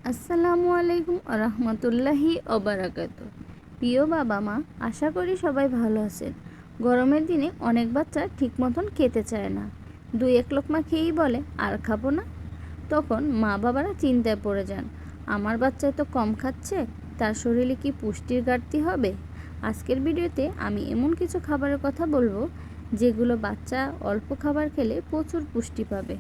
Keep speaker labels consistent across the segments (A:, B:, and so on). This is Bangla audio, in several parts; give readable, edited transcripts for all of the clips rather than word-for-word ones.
A: আসসালামু আলাইকুম রহমতুল্লাহি ওবারাকাতু। প্রিয় বাবা মা, আশা করি সবাই ভালো আছেন। গরমের দিনে অনেক বাচ্চা ঠিক মতন খেতে চায় না, দুই এক লোকমা খেয়েই বলে আর খাবো না। তখন মা বাবারা চিন্তায় পড়ে যান, আমার বাচ্চা তো কম খাচ্ছে, তার শরীরে কি পুষ্টির ঘাটতি হবে? আজকের ভিডিওতে আমি এমন কিছু খাবারের কথা বলবো যেগুলো বাচ্চা অল্প খাবার খেলে প্রচুর পুষ্টি পাবে।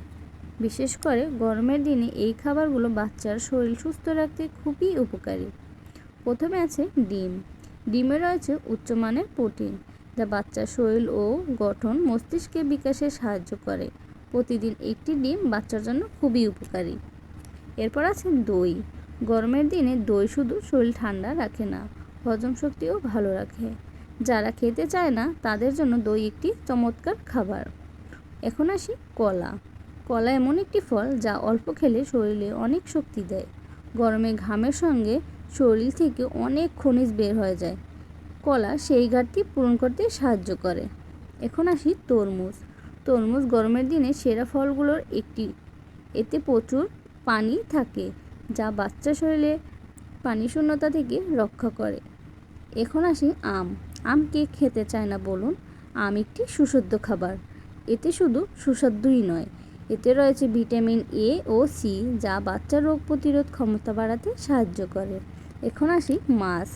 A: বিশেষ করে গরমের দিনে এই খাবারগুলো বাচ্চার শরীর সুস্থ রাখতে খুবই উপকারী। প্রথমে আছে ডিম। ডিমে রয়েছে উচ্চমানের প্রোটিন, যা বাচ্চার শরীর ও গঠন মস্তিষ্কে বিকাশে সাহায্য করে। প্রতিদিন একটি ডিম বাচ্চার জন্য খুবই উপকারী। এরপর আছে দই। গরমের দিনে দই শুধু শরীর ঠান্ডা রাখে না, হজম শক্তিও ভালো রাখে। যারা খেতে চায় না তাদের জন্য দই একটি চমৎকার খাবার। এখন আসি কলা। কলা এমন একটি ফল যা অল্প খেলে শরীরে অনেক শক্তি দেয়। গরমে ঘামের সঙ্গে শরীর থেকে অনেক খনিজ বের হয়ে যায়, কলা সেই ঘাটতি পূরণ করতে সাহায্য করে। এখন আসি তরমুজ। তরমুজ গরমের দিনে সেরা ফলগুলোর একটি। এতে প্রচুর পানি থাকে, যা বাচ্চা শরীরে পানি শূন্যতা থেকে রক্ষা করে। এখন আসি আম। আম কে খেতে চায় না বলুন? আম একটি সুস্বাদু খাবার। এতে শুধু সুস্বাদুই নয়, এতে রয়েছে ভিটামিন এ ও সি, যা বাচ্চার রোগ প্রতিরোধ ক্ষমতা বাড়াতে সাহায্য করে। এখন আসি মাছ।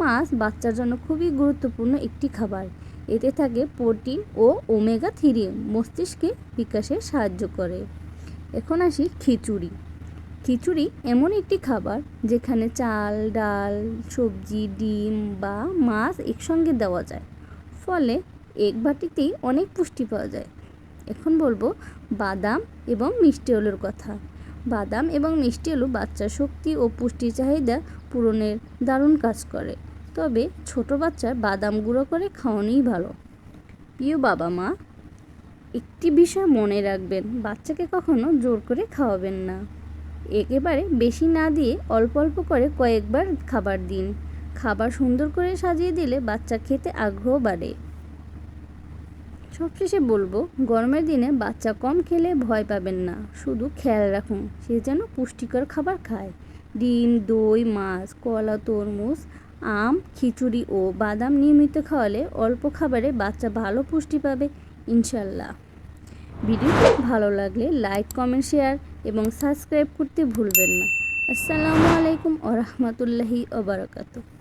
A: মাছ বাচ্চার জন্য খুবই গুরুত্বপূর্ণ একটি খাবার। এতে থাকে প্রোটিন ও ওমেগা 3, মস্তিষ্কে বিকাশে সাহায্য করে। এখন আসি খিচুড়ি। খিচুড়ি এমন একটি খাবার যেখানে চাল, ডাল, সবজি, ডিম বা মাছ একসঙ্গে দেওয়া যায়, ফলে এক বাটিতেই অনেক পুষ্টি পাওয়া যায়। এখন বলবো বাদাম এবং মিষ্টি আলুর কথা। বাদাম এবং মিষ্টি আলু বাচ্চার শক্তি ও পুষ্টির চাহিদা পূরণের দারুণ কাজ করে, তবে ছোট বাচ্চার বাদাম গুঁড়ো করে খাওয়ানোই ভালো। প্রিয় বাবা মা, একটি বিষয় মনে রাখবেন, বাচ্চাকে কখনো জোর করে খাওয়াবেন না। একেবারে বেশি না দিয়ে অল্প অল্প করে কয়েকবার খাবার দিন। খাবার সুন্দর করে সাজিয়ে দিলে বাচ্চা খেতে আগ্রহ বাড়ে। সবশেষে বলবো, গরমের দিনে বাচ্চা কম খেলে ভয় পাবেন না, শুধু খেয়াল রাখুন সে যেন পুষ্টিকর খাবার খায়। ডিম, দই, মাছ, কলা, তরমুজ, আম, খিচুড়ি ও বাদাম নিয়মিত খাওয়ালে অল্প খাবারে বাচ্চা ভালো পুষ্টি পাবে ইনশাল্লাহ। ভিডিওটি ভালো লাগলে লাইক, কমেন্ট, শেয়ার এবং সাবস্ক্রাইব করতে ভুলবেন না। আসসালামু আলাইকুম ওয়া রাহমাতুল্লাহি ওয়া বারাকাতুহু।